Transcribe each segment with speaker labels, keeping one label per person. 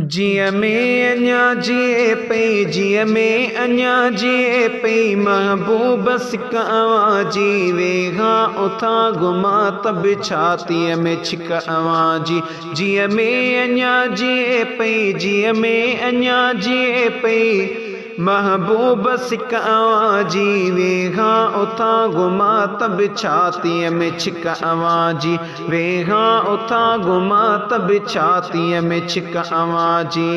Speaker 1: जिय में अञा जिए पई, जिय में अञा जिए पई, महबूब सिक आवाजी वेहा उथा गुमा तब छातीअ में छिक आवाजी। जिय में अञा जिए पई, जिय में अञा जिए पई, महबूब सिक आवाजी वेहा उथा गुमा तब छातीअ में छिक आवाजी, वेहा उथा गुमा तब छातीअ में छिक आवाजी।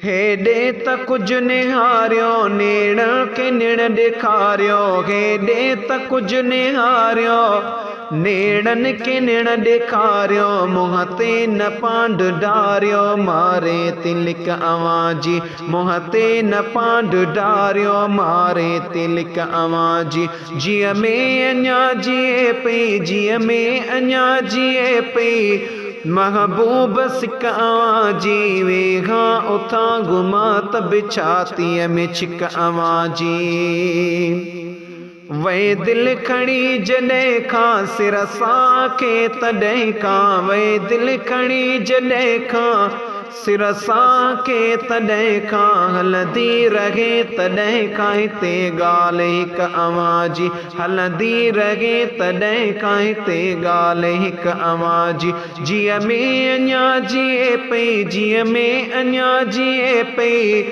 Speaker 1: हेॾे त कुझु निहारियो नेड़ के निण ॾेखारियो, हेॾे त कुझु निहारियो नेड़न के निण ॾेखारियो, मुंहं ते न पांड डारियो मारे तिलिक आवाजी, मुंहं ते न पांड डारियो मारे तिलिक आवाजी। जिय में अञा जिए पई, जिय में अञा जिए पई, महबूब सिक आवाजी वेहा उथा गुमा तब छातीअ में छिक आवाजी। वे दिल खणी जॾहिं खां सिर सां खे तॾहिं खां, वे दिल खणी जॾहिं खां सिर सां खे तॾहिं खां, हलंदी रहे तॾहिं खां हिते ॻाल्हि हिक आवाजी, हलंदी रहे तॾहिं खां हिते ॻाल्हि हिक आवाजी। जिय में अञा जिए पई, जिय में अञा जिए पई,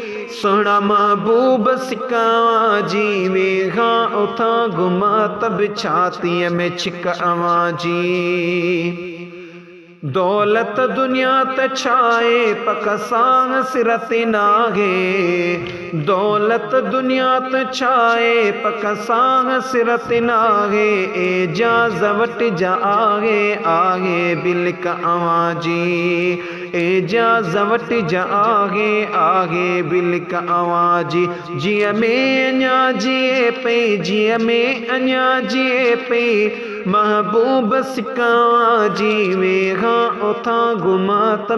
Speaker 1: सोहणा महबूब सिक आवाजी वेहा उथा गुमा तब छातीअ में छिक आवाजी। दौलत दुनिया त छाए पक सां सिर ते नाहे, दौलत दुनिया त छाए पक सां सिर ते नाहे, एजाज़ वटि जा आहे आहे बिलिक आवाजी, एजाज़ वटि जा आहे आहे बिलिक आवाजी। जिय में अञा जिए पई, जिय में अञा जिए पई, महबूब सिक आवाजी वेहा उथा गुमा तब